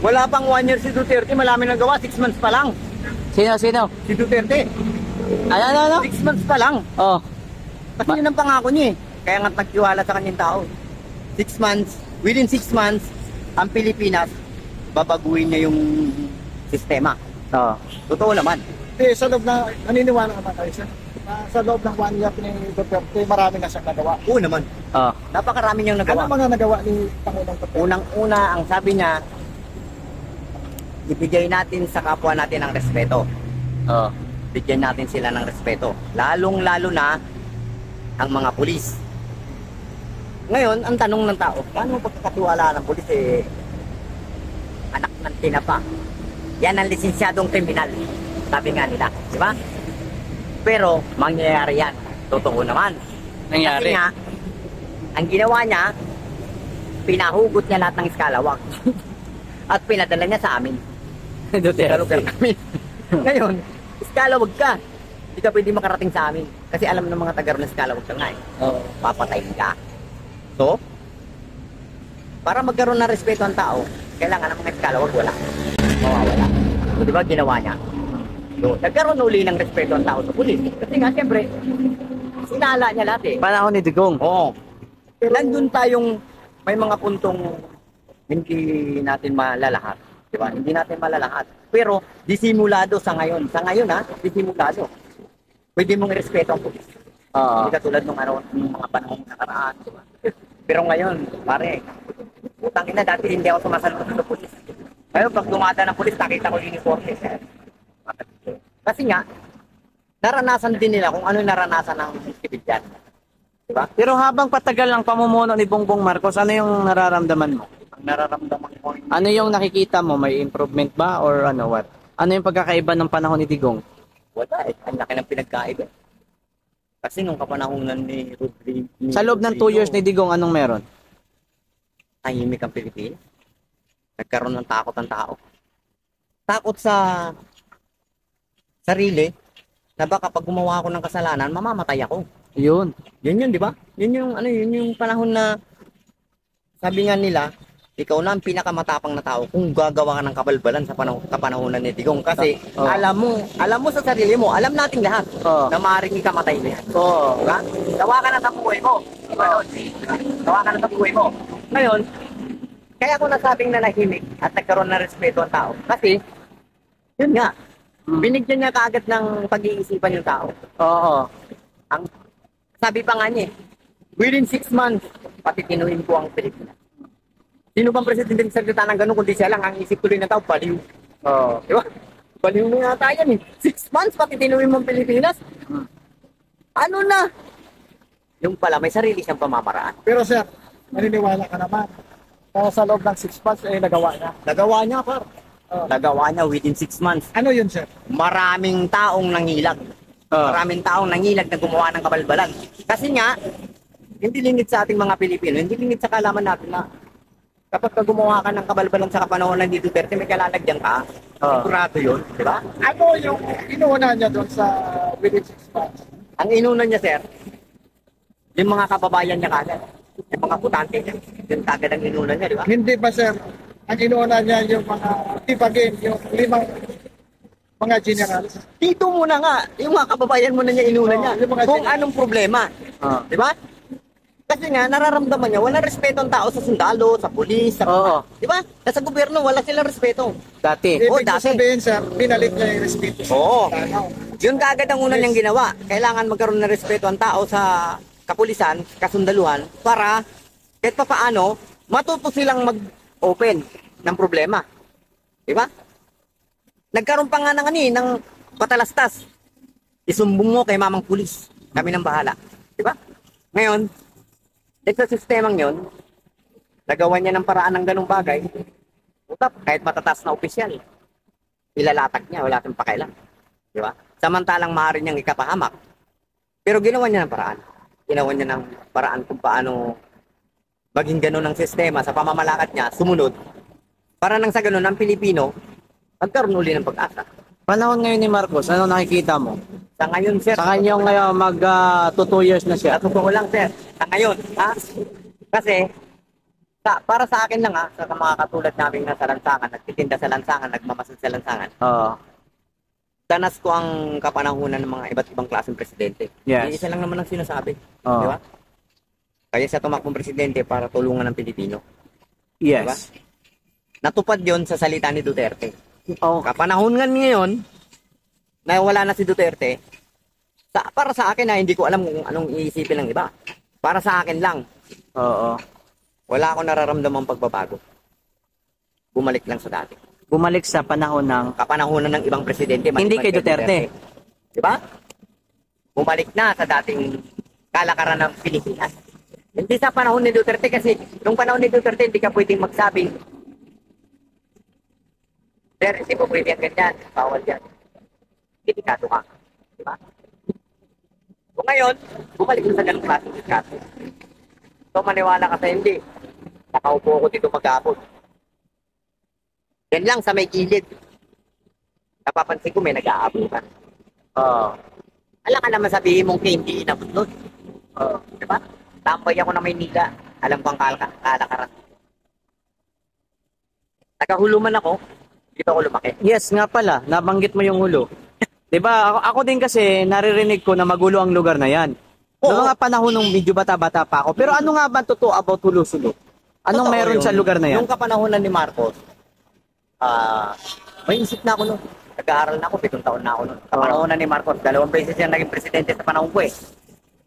Wala pang 1 year si Duterte, malami nang gawa, 6 months pa lang. Sino? Si Duterte, Ano? 6 months pa lang. Oh. Kasi yun ang pangako niya eh. Kaya nga nagtiwala sa kanyang tao. 6 months, within 6 months, ang Pilipinas, babaguhin niya yung sistema. Oh. Totoo naman. Hindi, sa loob na, naniniwala ka ba tayo sir? Sa loob ng 1 year ni Duterte, marami na siyang nagawa. Oo naman. Oh. Napakarami niyang Ano nagawa. mga nagawa ni Pangulong Duterte? Unang-una, ang sabi niya, ibigay natin sa kapwa natin ang respeto. Oh. Bigyan natin sila ng respeto. Lalong-lalo na ang mga pulis. Ngayon, ang tanong ng tao, paano pagkakatiwala ng pulis eh, anak ng tinapa? Yan ang lisensyadong kriminal. Sabi nga nila, di ba? Pero, mangyayari yan. Totoo naman. Kasi Nangyari. nga, ang ginawa niya, pinahugot niya lahat ng eskalawag. At pinadala niya sa amin. Sa lugar namin. Ngayon, eskalawag ka. Hindi ka pwede makarating sa amin. Kasi alam ng mga taga ron na eskalawag ka nga eh. Oh. Papatayin ka. So, para magkaroon ng respeto ang tao, kailangan ng mga eskalawag wala. Mawawala. So, di ba ginawa niya? So, nagkaroon uli ng respeto ang tao sa pulis. Kasi nga, siyempre, sinala niya lahat eh. Panahon ni Digong. Oo. Nandun tayong may mga puntong hindi natin malalahat. Di ba? Hindi natin malalahat. Pero, disimulado sa ngayon. Sa ngayon ha, disimulado. Pwede mong irespeto ang pulis. Oo. Hindi katulad nung mga panahong nakaraan. Di ba? Pero ngayon, pare, utang ina, dati hindi ako sumasalot sa pulis. Ngayon, pag dumada ng pulis, nakita ko uniform eh. Kasi nga, naranasan din nila kung ano yung naranasan ng sibilyan. Diba? Pero habang patagal ang pamumuno ni Bongbong Marcos, ano yung nararamdaman mo? Ang nararamdaman ko, Ano yung nakikita mo? May improvement ba or ano what? Ano yung pagkakaiba ng panahon ni Digong? wala eh. Ang laki ng pinagkaiba. Kasi nung kapanahonan ni Rodrigo... Sa loob ng 2 years ni Digong, anong meron? tahimik ang Pilipinas. Nagkaroon ng takot ang tao. Takot sa sarili na baka pag gumawa ako ng kasalanan, mamamatay ako. Yun. Yun, di ba? Yun yung panahon na sabi nga nila, ikaw na ang pinakamatapang na tao kung gagawa ka ng kabalbalan sa kapanahonan ni Digong. Kasi Oh. alam mo sa sarili mo, alam nating lahat Oh. na maaaring ikamatay mo yan. Oo. Diba? Gawa ka na sa buhay mo. Diba? Gawa ka na sa buhay mo. Ngayon, kaya ako nasabing nanahimik at nagkaroon ng respeto ang tao. Kasi, yun nga, binigyan niya kaagad ng pag-iisipan yung tao. Oo. Ang sabi pa nga niya, within 6 months, patitinuhin ko ang Pilipinas. Sino bang presidente nagsalita ng ganun kundi siya lang ang isip tuloy ng tao, baliw. Oo. Di ba? Baliw mo yata yan eh. 6 months, patitinuhin mo ang Pilipinas. Ano na? Yung pala, may sarili siyang pamamaraan. Pero sir, naniniwala ka naman. Sa loob ng 6 months, nagawa niya. Nagawa niya, par. Oh. Nagawa niya within 6 months. Ano yun sir? Maraming taong nangilag. Maraming taong nangilag na gumawa ng kabalbalan. Kasi nga, hindi lingid sa ating mga Pilipino, hindi lingid sa kalaman natin na kapag ka gumawa ka ng kabalbalan sa kapanahonan ni Duterte, may kalalagyan ka. Sigurado yun, di ba? Ano yung inuuna niya doon sa within 6 months? Ang inuna niya, sir, yung mga kababayan niya kagad. Yung mga putante niya. Yung kagad ang inuna niya, di ba? Hindi ba sir, ang inuuna niya yung mga tipagin, yung 5 mga generals? Dito muna nga, yung mga kababayan mo na niya inuna niya. yung mga Kung anong problema. Di ba? Kasi nga, nararamdaman niya, walang respeto ang tao sa sundalo, sa pulis, sa... Oo. Di ba? Nasa gobyerno, wala silang respeto. Dati. Oh, Ibig dati. sabihin sir, pinalit niya yung respeto. Oo. Tanaw. Yun kaagad ang una niyang ginawa. Kailangan magkaroon ng respeto ang tao sa kapulisan, kasundaluhan, para kahit pa paano, matuto silang mag-open ng problema. Di ba? Nagkaroon pa nga ng patalastas. Isumbong mo kay mamang pulis. Kami nang bahala. Di ba? Ngayon, sa sistemang yun, nagawa niya ng paraan ng ganung bagay, utap, kahit matataas na opisyal, ilalatag niya, wala tayong pakailan. Di ba? Samantalang maaari niyang ikapahamak. Pero ginawa niya ng paraan. Ginawa niya ng paraan kung paano maging ganun ang sistema sa pamamalakad niya, sumunod. Para nang sa ganun, ang Pilipino, magkaroon uli ng pag-asa. Panahon ngayon ni Marcos, ano nakikita mo? Sa ngayon, sir. Sa kanyang ngayon, mag 2 years na siya. Sa totoo lang, sir. Sa ngayon, ha? Kasi, Para sa akin lang sa mga katulad naming nasa lansangan, nagtitinda sa lansangan, nagmamasid sa lansangan, Oo. danas ko ang kapanahunan ng mga iba't ibang klaseng presidente. Yes. Isa lang naman ang sinasabi. Oo. Di ba? Kaya sa tumakbong presidente para tulungan ng Pilipino. Yes. Natupad yon sa salita ni Duterte. Oh, Kapanahon ngayon, na wala na si Duterte, para sa akin hindi ko alam kung anong iisipin ng iba. Para sa akin lang, oo. wala akong nararamdamang pagbabago. Bumalik lang sa dati. Bumalik sa panahon ng Kapanahonan ng ibang presidente. Hindi kay Duterte. Di ba? Bumalik na sa dating kalakaran ng Pilipinas. Hindi sa panahon ni Duterte kasi nung panahon ni Duterte hindi ka pwedeng magsabing Sir, hindi po pwede yan ganyan. Bawal yan. Kritikado ka. Di ba? So ngayon, bumalik na sa ganung klaseng kritikado. So maniwala ka sa hindi. Nakaupo ako dito mag-aabot. Yan lang sa may gilid. Napapansin ko may nag-aabutan. Alam ka naman sabihin mong hindi inabot nun. Di ba? Tambay ako na Maynila. Alam ko ang kalakaran. Nagahuluman ako. Dito ako lumaki. Yes, nga pala, nabanggit mo yung hulo. 'Di ba? Ako din kasi naririnig ko na magulo ang lugar na 'yan. Oo. Noong mga panahon nung medyo bata-bata pa ako. Pero ano nga ba totoo about Hulo-Sulo? Anong Totoo meron yun. sa lugar na 'yan? Yung kapanahonan ni Marcos, may isip na ako nun. Nag-aaral na ako, 7 taon na ako nun. Kapanahonan ni Marcos, 2 beses siya naging presidente sa panahon ko eh.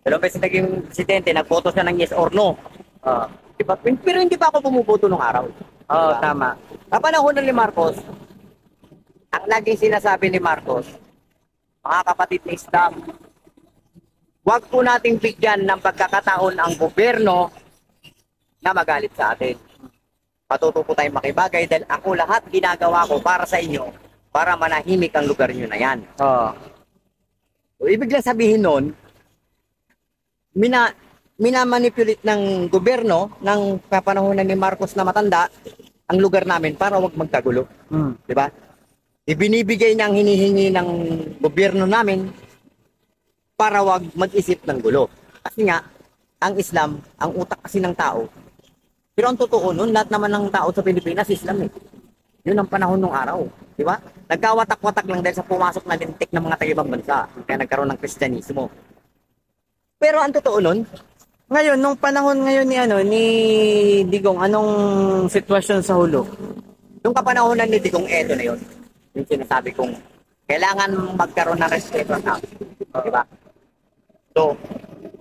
2 beses naging presidente, nagboto siya ng yes or no. Diba? Pero hindi pa ako bumuboto nung araw. Oo, Diba? tama. Kapanahonan ni Marcos, ang laging sinasabi ni Marcos, mga kapatid ni Islam, huwag po nating bigyan ng pagkakataon ang gobyerno na magalit sa atin. Patuto po tayong makibagay dahil ako lahat ginagawa ko para sa inyo para manahimik ang lugar nyo na yan. Oo. So, ibig lang sabihin nun, minamanipulate ng gobyerno ng kapanahonan ni Marcos na matanda ang lugar namin para wag magkagulo. Di ba? Ibinibigay niya ang hinihingi ng gobyerno namin para wag mag-isip ng gulo. Kasi nga, ang Islam, ang utak kasi ng tao. Pero ang totoo nun, lahat naman ng tao sa Pilipinas, Islam eh. Yun ang panahon ng araw. Di ba? Nagkawatak-watak lang dahil sa pumasok na lintik ng mga taga-ibang bansa. Kaya nagkaroon ng Kristyanismo. Pero ang totoo nun, Ngayon, nung panahon ngayon ni Digong, anong sitwasyon sa Hulo? yung kapanahonan ni Digong, eto na yun. Yung sinasabi kong, kailangan magkaroon ng respeto ang tao. Di ba? So,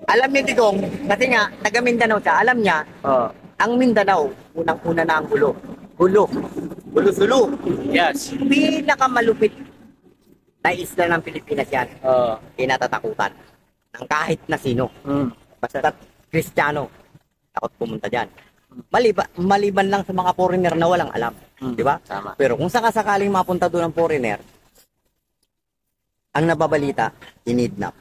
alam ni Digong, kasi nga, taga Mindanao siya, alam niya, Oo. ang Mindanao, unang-una na ang gulo. Gulo. Gulo-sulo. Yes. Pinakamalupit na isla ng Pilipinas yan. Oo. Kinatatakutan ng kahit na sino. Basta Kristiyano, takot pumunta dyan. Maliban lang sa mga foreigner na walang alam. Di ba? Tama. Pero kung sakasakaling mapunta doon ang foreigner, ang nababalita, kinidnap.